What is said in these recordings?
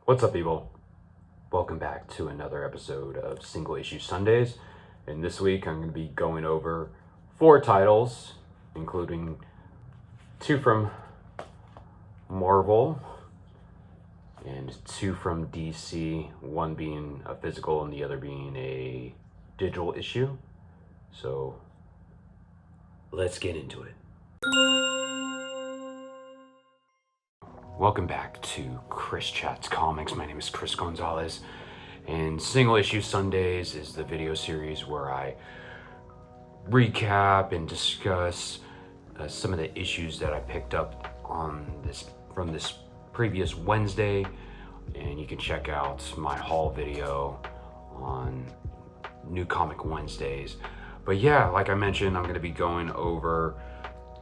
What's up, people? Welcome back to another episode of Single Issue Sundays. And this week I'm going to be going over 4 titles, including 2 from Marvel and 2 from DC, one being a physical and the other being a digital issue. So let's get into it. Welcome back to Chris Chats Comics. My name is Chris Gonzalez, and Single Issue Sundays is the video series where I recap and discuss some of the issues that I picked up from this previous Wednesday, and you can check out my haul video on New Comic Wednesdays. But yeah, like I mentioned, I'm going to be going over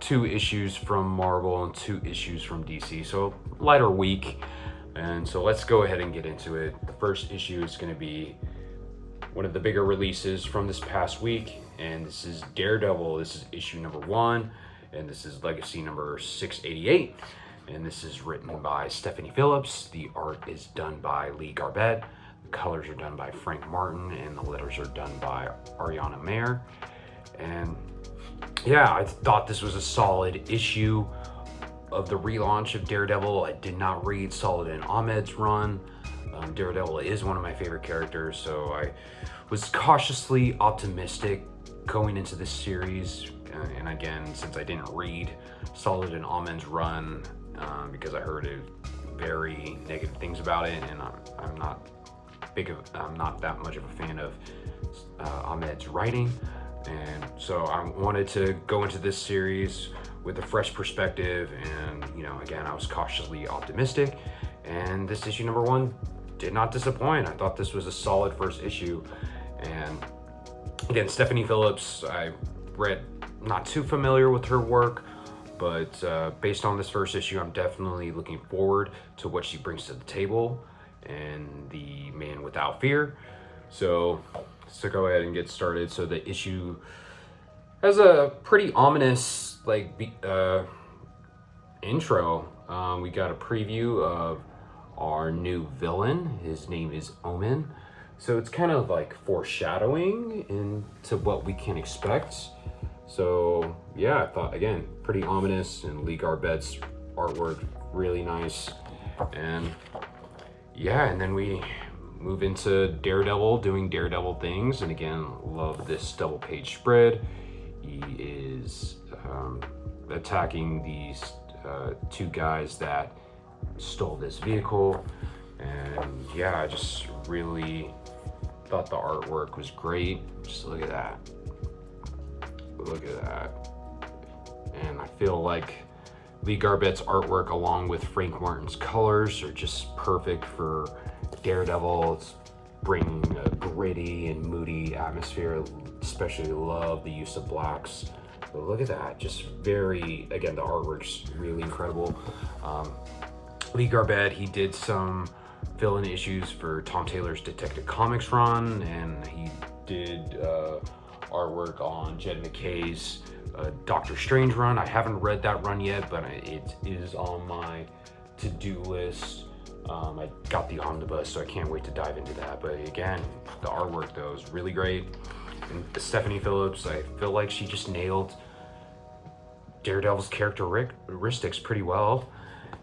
2 issues from Marvel and 2 issues from DC, so lighter week. And so let's go ahead and get into it. The first issue is going to be one of the bigger releases from this past week, and this is Daredevil. This is issue number 1, and this is legacy number 688, and this is written by Stephanie Phillips. The art is done by Lee Garbett, the colors are done by Frank Martin, and the letters are done by Ariana Mayer. And yeah, I thought this was a solid issue of the relaunch of Daredevil. I did not read Saladin Ahmed's run. Daredevil is one of my favorite characters, so I was cautiously optimistic going into this series. And again, since I didn't read Saladin Ahmed's run because I heard very negative things about it, and I'm not that much of a fan of Ahmed's writing. And so I wanted to go into this series with a fresh perspective, and again, I was cautiously optimistic, and this issue number 1 did not disappoint. I thought this was a solid first issue. And again, Stephanie Phillips, I read, not too familiar with her work, but based on this first issue, I'm definitely looking forward to what she brings to the table and the Man Without Fear. So go ahead and get started. So the issue has a pretty ominous intro. We got a preview of our new villain. His name is Omen. So it's kind of like foreshadowing into what we can expect. So yeah, I thought, again, pretty ominous, and Lee Garbett's artwork really nice. And yeah, and then we move into Daredevil doing Daredevil things, and again, love this double page spread. He is attacking these 2 guys that stole this vehicle, and yeah, I just really thought the artwork was great. Just look at that, and I feel like Lee Garbett's artwork along with Frank Martin's colors are just perfect for Daredevil. It's bringing a gritty and moody atmosphere. Especially love the use of blacks. But look at that, just again, the artwork's really incredible. Lee Garbett, he did some fill-in issues for Tom Taylor's Detective Comics run, and he did artwork on Jed McKay's Doctor Strange run. I haven't read that run yet, but it is on my to-do list. I got the omnibus, so I can't wait to dive into that. But again, the artwork though is really great. And Stephanie Phillips, I feel like she just nailed Daredevil's characteristics pretty well.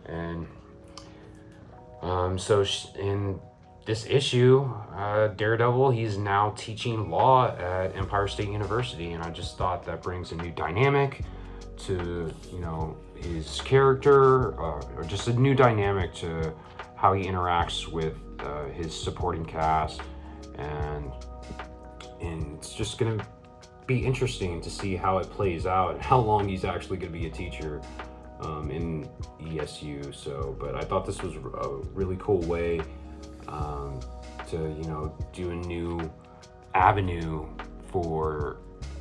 And so in this issue, Daredevil, he's now teaching law at Empire State University, and I just thought that brings a new dynamic to his character, or just a new dynamic to how he interacts with his supporting cast, and it's just gonna be interesting to see how it plays out and how long he's actually gonna be a teacher in ESU. But I thought this was a really cool way to do a new avenue for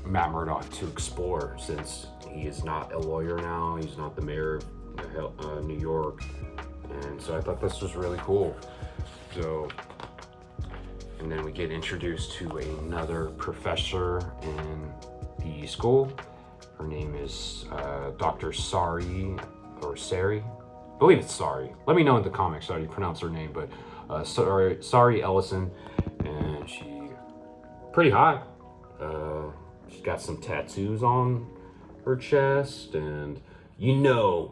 Matt Murdock to explore, since he is not a lawyer now. He's not the mayor of New York, and so I thought this was really cool. And then we get introduced to another professor in the school. Her name is Dr. Sari, believe it's Sorry. Let me know in the comments how you pronounce her name, but Sorry Ellison, and she pretty hot. She's got some tattoos on her chest, and you know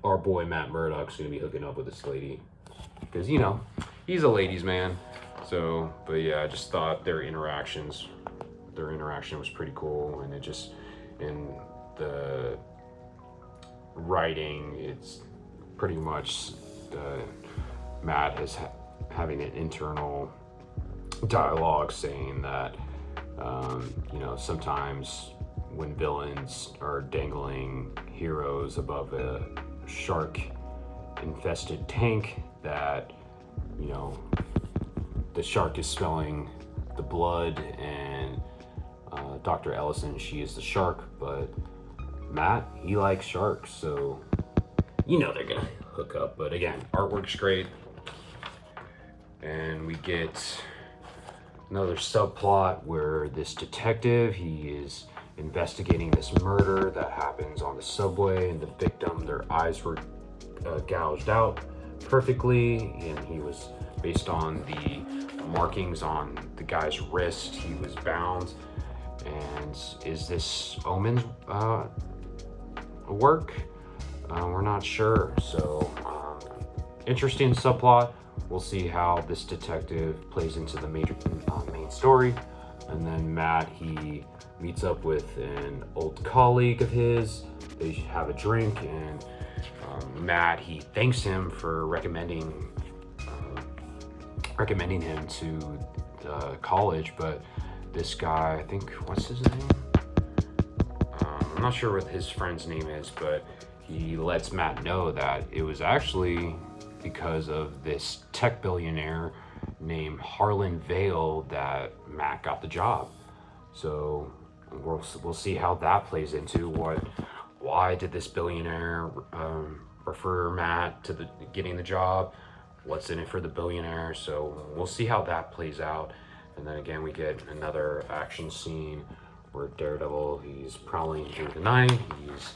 our boy Matt Murdock's gonna be hooking up with this lady, because you know he's a ladies' man. So, but yeah, I just thought their interaction was pretty cool, and it just in the writing, it's pretty much Matt is having an internal dialogue saying that you know, sometimes when villains are dangling heroes above a shark infested tank, that, you know, the shark is smelling the blood, and Dr. Ellison, she is the shark, but Matt, he likes sharks, so you know they're gonna hook up. But again, artwork's great, and we get another subplot where this detective, he is investigating this murder that happens on the subway, and the victim, their eyes were gouged out perfectly, and he was, based on the markings on the guy's wrist, he was bound. And is this Omen's work? We're not sure. So interesting subplot. We'll see how this detective plays into the main story. And then Matt, he meets up with an old colleague of his. They have a drink, and Matt, he thanks him for recommending him to college. But this guy, I think, what's his name? I'm not sure what his friend's name is, but he lets Matt know that it was actually because of this tech billionaire named Harlan Vale that Matt got the job. So we'll see how that plays into why did this billionaire refer Matt to getting the job? What's in it for the billionaire? So we'll see how that plays out. And then again, we get another action scene where Daredevil, he's prowling through the night. He's,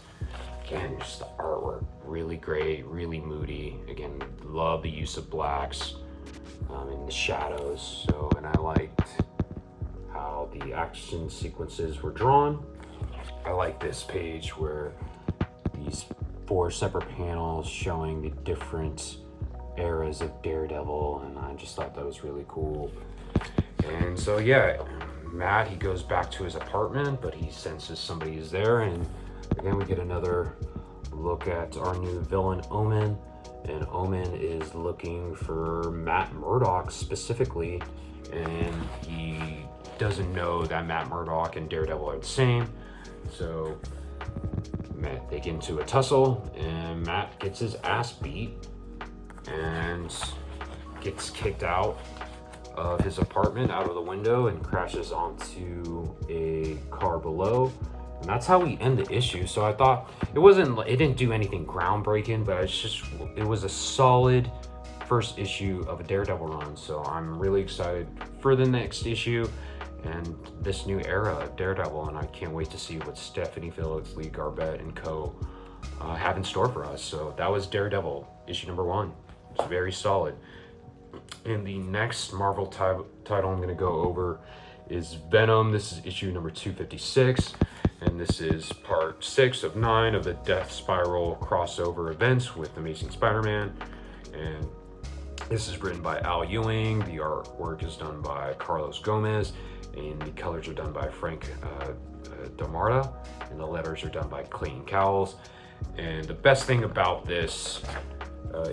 again, just the artwork, really great, really moody. Again, love the use of blacks in the shadows. So, and I liked how the action sequences were drawn. I like this page where these 4 separate panels showing the different eras of Daredevil, and I just thought that was really cool. And so yeah, Matt, he goes back to his apartment, but he senses somebody is there, and again we get another look at our new villain, Omen. And Omen is looking for Matt Murdock specifically, and he doesn't know that Matt Murdock and Daredevil are the same. So they get into a tussle, and Matt gets his ass beat and gets kicked out of his apartment, out of the window, and crashes onto a car below. And that's how we end the issue. So I thought it didn't do anything groundbreaking, but it was a solid first issue of a Daredevil run. So I'm really excited for the next issue and this new era of Daredevil, and I can't wait to see what Stephanie Phillips, Lee Garbett, and co have in store for us. So that was Daredevil, issue number 1. It's very solid. And the next Marvel title I'm going to go over is Venom. This is issue number 256, and this is part 6 of 9 of the Death Spiral crossover events with Amazing Spider-Man. And this is written by Al Ewing. The artwork is done by Carlos Gomez, and the colors are done by Frank Damarta, and the letters are done by Clayton Cowles. And the best thing about this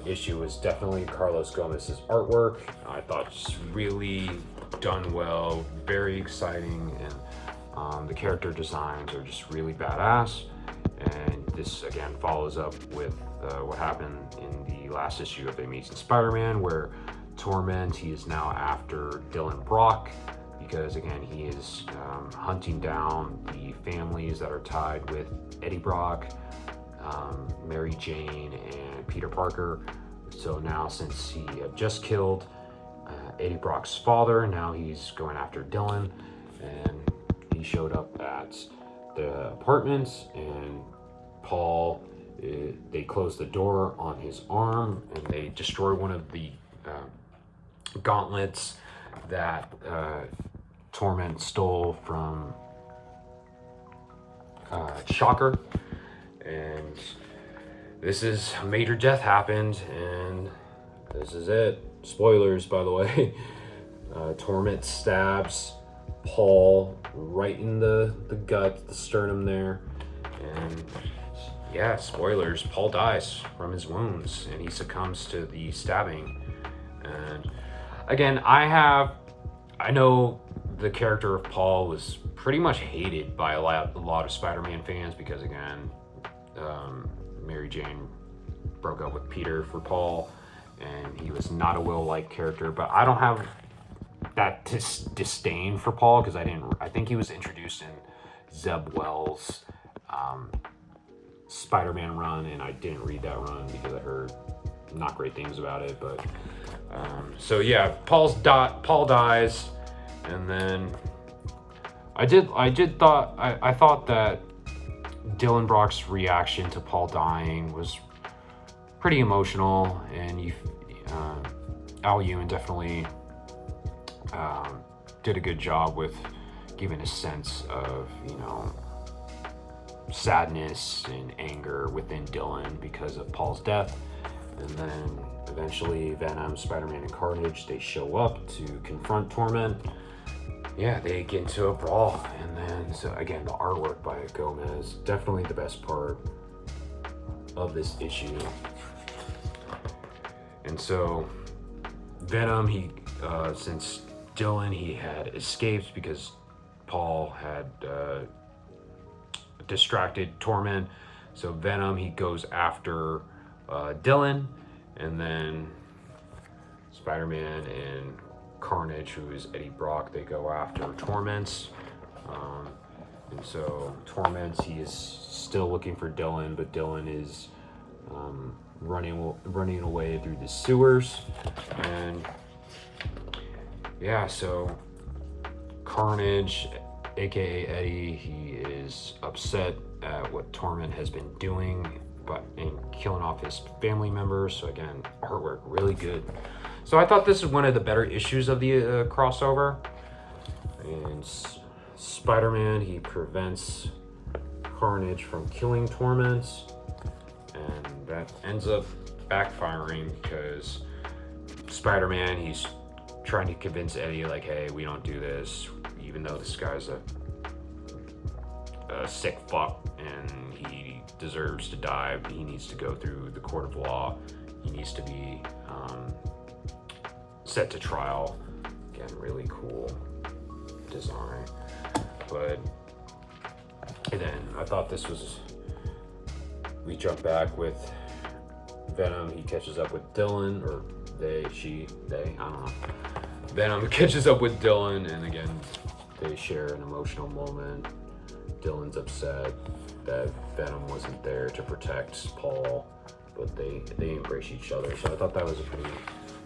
issue is definitely Carlos Gomez's artwork. I thought it's really done well, very exciting, and the character designs are just really badass. And this again follows up with what happened in the last issue of Amazing Spider-Man, where Torment, he is now after Dylan Brock, because again he is hunting down the families that are tied with Eddie Brock, Mary Jane, and Peter Parker. So now, since he had just killed Eddie Brock's father, now he's going after Dylan, and he showed up at the apartment, and Paul They close the door on his arm, and they destroy one of the gauntlets that Torment stole from Shocker. And this is a major death happened, and this is it. Spoilers, by the way. Torment stabs Paul right in the gut, the sternum there, and yeah, spoilers, Paul dies from his wounds and he succumbs to the stabbing. And again, I know the character of Paul was pretty much hated by a lot of Spider-Man fans because, again, Mary Jane broke up with Peter for Paul, and he was not a Will-like character. But I don't have that disdain for Paul because I think he was introduced in Zeb Wells' Spider-Man run, and I didn't read that run because I heard not great things about it. But so yeah, Paul dies, and then I thought that Dylan Brock's reaction to Paul dying was pretty emotional, and Al Ewing definitely did a good job with giving a sense of, sadness and anger within Dylan because of Paul's death. And then eventually Venom, Spider-Man, and Carnage, they show up to confront Torment. Yeah, they get into a brawl, and then, so again, the artwork by Gomez, definitely the best part of this issue. And so Venom, since Dylan, he had escaped because Paul had distracted Torment. So Venom, he goes after Dylan, and then Spider-Man and Carnage, who is Eddie Brock, they go after Torment. And so Torment, he is still looking for Dylan, but Dylan is running away through the sewers. And yeah, so Carnage, aka Eddie, he is upset at what Torment has been doing, and killing off his family members. So again, artwork really good. So I thought this is one of the better issues of the crossover. And Spider-Man, he prevents Carnage from killing Torment, and that ends up backfiring because Spider-Man, he's trying to convince Eddie, like, hey, we don't do this, even though this guy's a sick fuck and he deserves to die. He needs to go through the court of law. He needs to be set to trial. Again, really cool design. But and then I thought this was, we jump back with Venom. He catches up with Dylan, or they, I don't know. Venom catches up with Dylan, and again, they share an emotional moment. Dylan's upset that Venom wasn't there to protect Paul, but they embrace each other. So I thought that was a pretty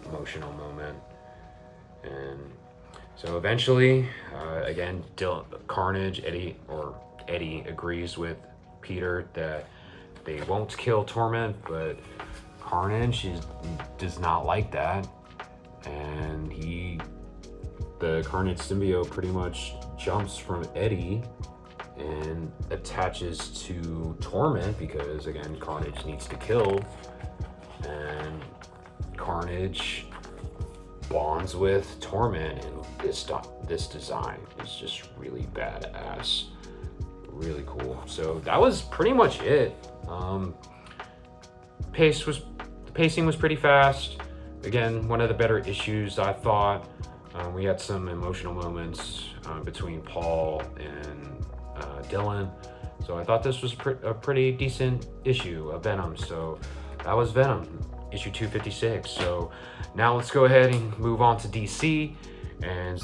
emotional moment. And so eventually, again, Carnage, Eddie agrees with Peter that they won't kill Torment, but Carnage does not like that, and the Carnage symbiote pretty much jumps from Eddie and attaches to Torment because, again, Carnage needs to kill, and Carnage bonds with Torment, and this design is just really badass, really cool. So that was pretty much it. The pacing was pretty fast. Again, one of the better issues, I thought. We had some emotional moments between Paul and Dylan. So I thought this was a pretty decent issue of Venom. So that was Venom, issue 256. So now let's go ahead and move on to DC. And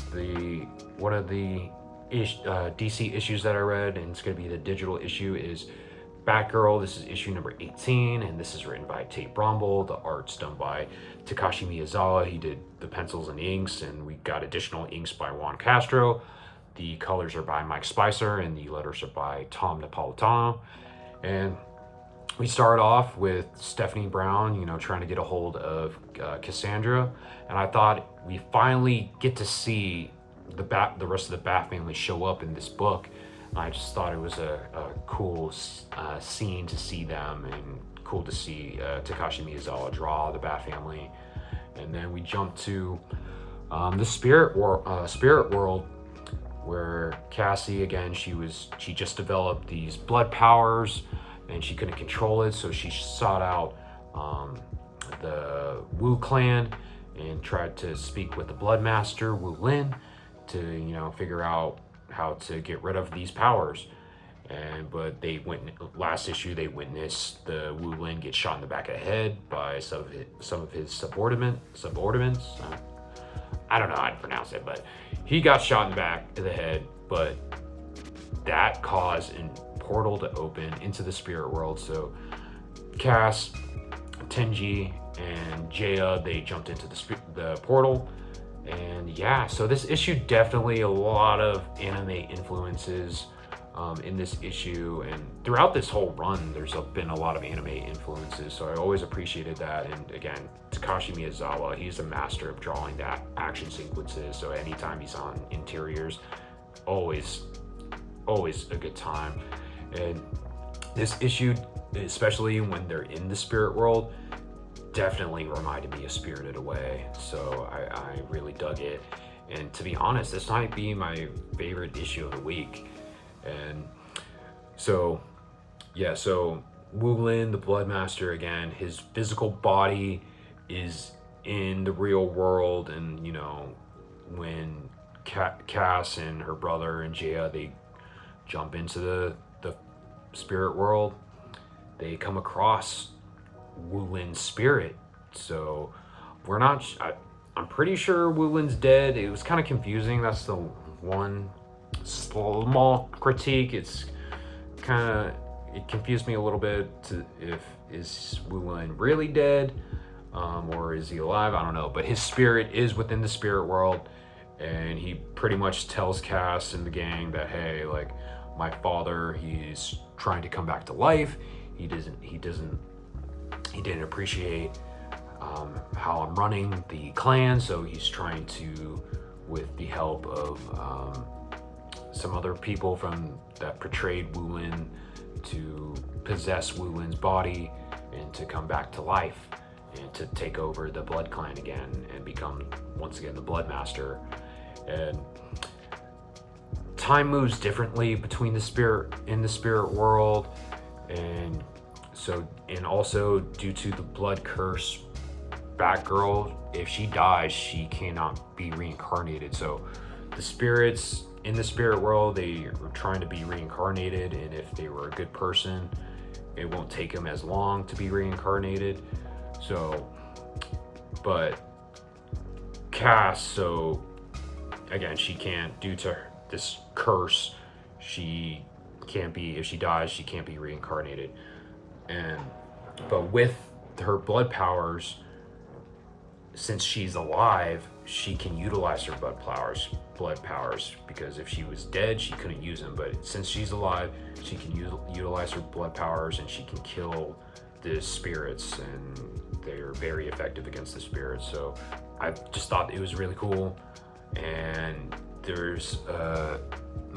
one of the DC issues that I read, and it's going to be the digital issue, is Batgirl. This is issue number 18, and this is written by Tate Brombal. The art's done by Takashi Miyazawa. He did the pencils and inks, and we got additional inks by Juan Castro. The colors are by Mike Spicer, and the letters are by Tom Napolitano. And we start off with Stephanie Brown, trying to get a hold of Cassandra, and I thought we finally get to see the rest of the Bat family show up in this book. I just thought it was a cool scene to see them, and cool to see Takashi Miyazawa draw the Bat family. And then we jump to the spirit world, where Cassie, again, she just developed these blood powers, and she couldn't control it, so she sought out the Wu clan and tried to speak with the Blood Master Wu Lin to figure out how to get rid of these powers. But last issue they witnessed the Wu Lin get shot in the back of the head by some of his subordinates. I don't know how to pronounce it, but he got shot in the back of the head. But that caused a portal to open into the spirit world. So Cass, Tenji, and Jaya, they jumped into the portal. And yeah, so this issue, definitely a lot of anime influences in this issue, and throughout this whole run there's been a lot of anime influences, so I always appreciated that. And again, Takashi Miyazawa, he's a master of drawing that action sequences, so anytime he's on interiors, always a good time. And this issue, especially when they're in the spirit world, definitely reminded me of Spirited Away, so I really dug it. And to be honest, this might be my favorite issue of the week. And so Wu Lin, the Blood Master, again, his physical body is in the real world, and when Cass and her brother and Jaya, they jump into the spirit world, they come across Wu Lin's spirit. So I'm pretty sure Wu Lin's dead. It was kind of confusing. That's the one small critique. It confused me a little bit is Wu Lin really dead, or is he alive? I don't know, but his spirit is within the spirit world, and he pretty much tells Cass and the gang that, hey, like, my father, he's trying to come back to life. He didn't appreciate how I'm running the clan, so he's trying to, with the help of some other people that portrayed Wu Lin, to possess Wu Lin's body and to come back to life and to take over the Blood Clan again and become once again the Blood Master. And time moves differently between the spirit world, and also due to the blood curse, Batgirl, if she dies, she cannot be reincarnated. So the spirits in the spirit world, they are trying to be reincarnated, and if they were a good person, it won't take them as long to be reincarnated. So, but Cass, so again, she can't, due to this curse, she can't be, if she dies, she can't be reincarnated. But with her blood powers, since she's alive, she can utilize her blood powers, because if she was dead, she couldn't use them. But since she's alive, she can utilize her blood powers, and she can kill the spirits, and they're very effective against the spirits. So I just thought it was really cool. And there's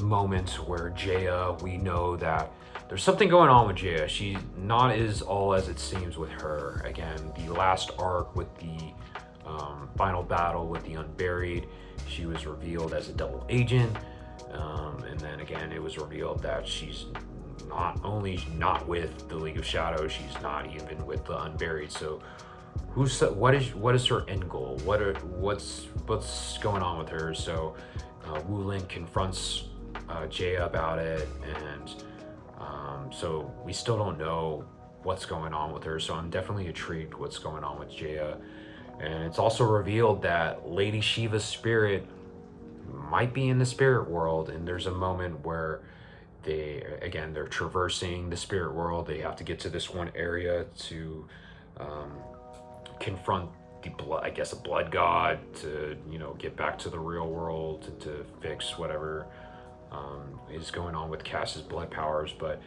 moments where Jaya, we know that there's something going on with Jaya. She's not all as it seems with her. Again, the last arc with the final battle with the Unburied, she was revealed as a double agent, and then again it was revealed that she's not only not with the League of Shadows, she's not even with the Unburied. So what is her end goal? What's going on with her? So Wu Lin confronts Jaya about it, and so we still don't know what's going on with her. So I'm definitely intrigued what's going on with Jaya. And it's also revealed that Lady Shiva's spirit might be in the spirit world, and there's a moment where they're traversing the spirit world. They have to get to this one area to confront a blood god, to get back to the real world, to fix whatever is going on with Cass's blood powers. But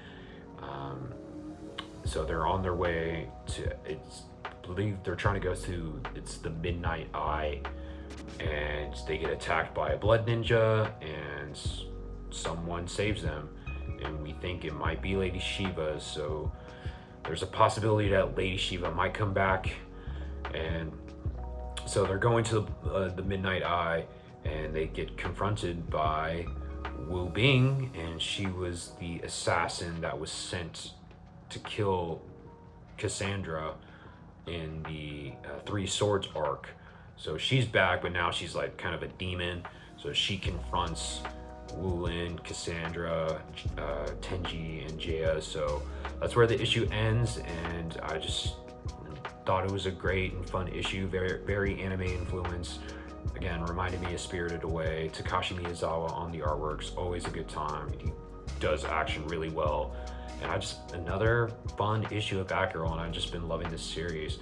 So they're on their way to, it's believe they're trying to go to, it's the Midnight Eye, and they get attacked by a blood ninja, and someone saves them, and we think it might be Lady Shiva. So there's a possibility that Lady Shiva might come back. And so they're going to the Midnight Eye, and they get confronted by Wu Bing, and she was the assassin that was sent to kill Cassandra in the Three Swords arc. So she's back, but now she's like kind of a demon. So she confronts Wu Lin, Cassandra, Tenji, and Jaya. So that's where the issue ends, and I just thought it was a great and fun issue, very, very anime influence. Again, reminded me of Spirited Away. Takashi Miyazawa on the artwork's always a good time. He does action really well. And another fun issue of Batgirl, and I've just been loving this series.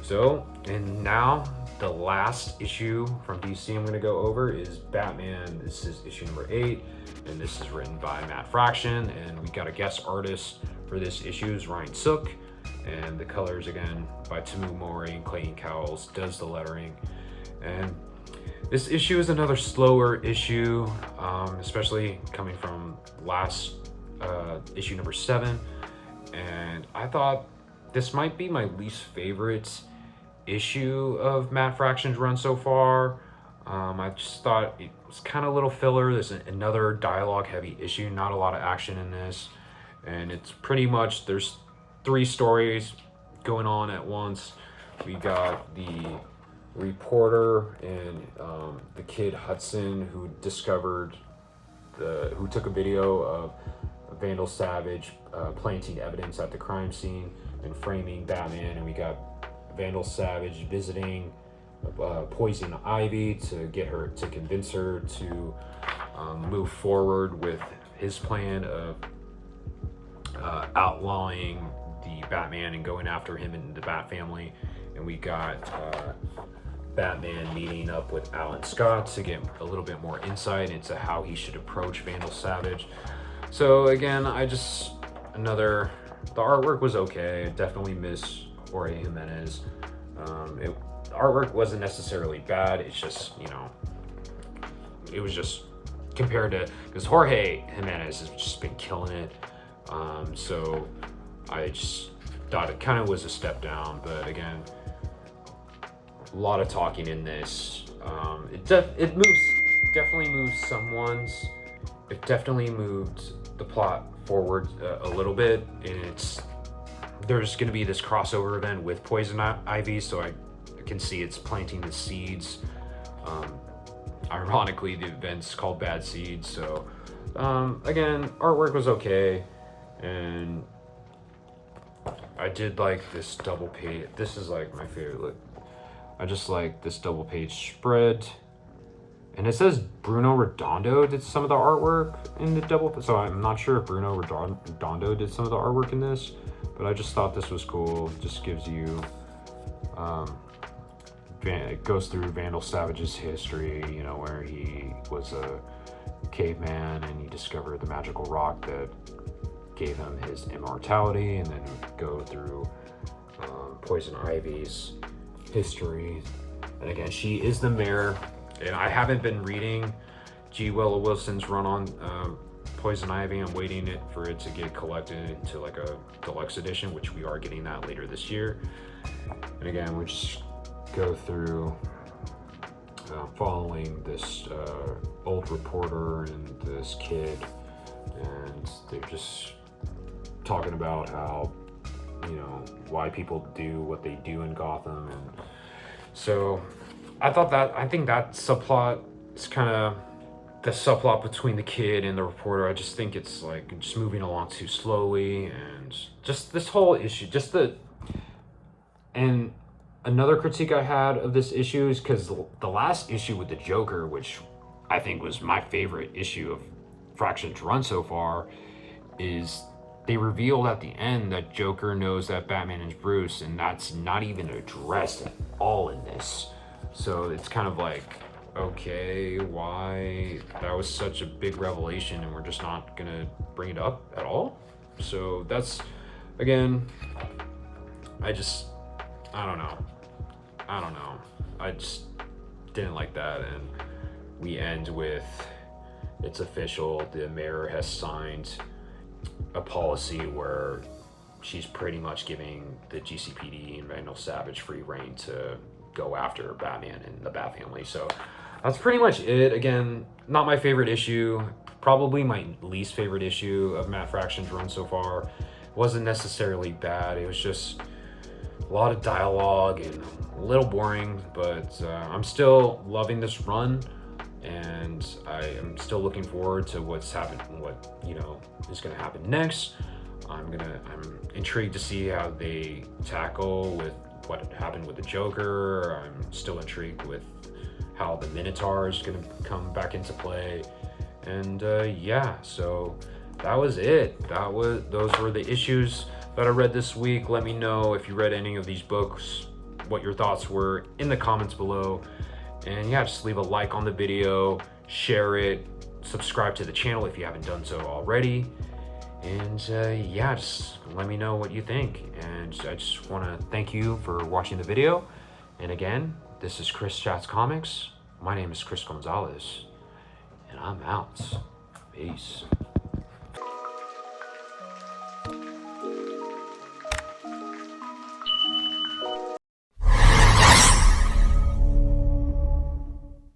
So, and now the last issue from DC I'm gonna go over is Batman. This is issue number 8, and this is written by Matt Fraction, and we got a guest artist for this issue is Ryan Sook, and the colors again by Timu Mori, and Clayton Cowles does the lettering. And this issue is another slower issue, especially coming from last issue number 7, and I thought this might be my least favorite issue of Matt Fraction's run so far. I just thought it was kind of a little filler. There's another dialogue heavy issue, not a lot of action in this, and it's pretty much there's 3 stories going on at once. We got the reporter and the kid Hudson who took a video of Vandal Savage planting evidence at the crime scene and framing Batman, and we got Vandal Savage visiting Poison Ivy to convince her to move forward with his plan of outlawing the Batman and going after him and the Bat family. And we got Batman meeting up with Alan Scott to get a little bit more insight into how he should approach Vandal Savage. So again, the artwork was okay. I definitely miss Jorge Jimenez. The artwork wasn't necessarily bad. It's just, it was just compared to, because Jorge Jimenez has just been killing it. So I just thought it kind of was a step down, but again, a lot of talking in this. It definitely moves someone's. It definitely moved the plot forward a little bit, and there's going to be this crossover event with Poison Ivy, so I can see it's planting the seeds. Ironically, the event's called Bad Seeds. So again, artwork was okay, and I did like this double page. This is like my favorite look. I just like this double page spread. And it says Bruno Redondo did some of the artwork in the double, so I'm not sure if Bruno Redondo did some of the artwork in this, but I just thought this was cool. It just gives you, it goes through Vandal Savage's history, where he was a caveman and he discovered the magical rock that gave him his immortality, and then go through Poison Ivy's history. And again, she is the mayor. And I haven't been reading G. Willow Wilson's run on Poison Ivy. I'm waiting for it to get collected into like a deluxe edition, which we are getting that later this year. And again, we just go through following this old reporter and this kid, and they're just talking about how, why people do what they do in Gotham. And so I think that subplot is kind of the subplot between the kid and the reporter. I just think it's like just moving along too slowly, and just this whole issue, and another critique I had of this issue is because the last issue with the Joker, which I think was my favorite issue of Fraction's run so far, is they revealed at the end that Joker knows that Batman is Bruce, and that's not even addressed at all in this. So it's kind of like, okay, why? That was such a big revelation and we're just not gonna bring it up at all? So that's again, I don't know. I just didn't like that. And we end with, it's official, the mayor has signed a policy where she's pretty much giving the GCPD and Vandal Savage free reign to go after Batman and the Bat family. So that's pretty much it. Again, not my favorite issue, probably my least favorite issue of Matt Fraction's run so far. It wasn't necessarily bad, it was just a lot of dialogue and a little boring, but I'm still loving this run, and I am still looking forward to what's happened, what is going to happen next. I'm intrigued to see how they tackle with what happened with the Joker. I'm still intrigued with how the Minotaur is going to come back into play. And yeah, so that was it. Those were the issues that I read this week. Let me know if you read any of these books, what your thoughts were in the comments below. And yeah, just leave a like on the video, share it, subscribe to the channel if you haven't done so already. And yeah, just let me know what you think. And I just want to thank you for watching the video. And again, this is Chris Chats Comics. My name is Chris Gonzalez, and I'm out. Peace.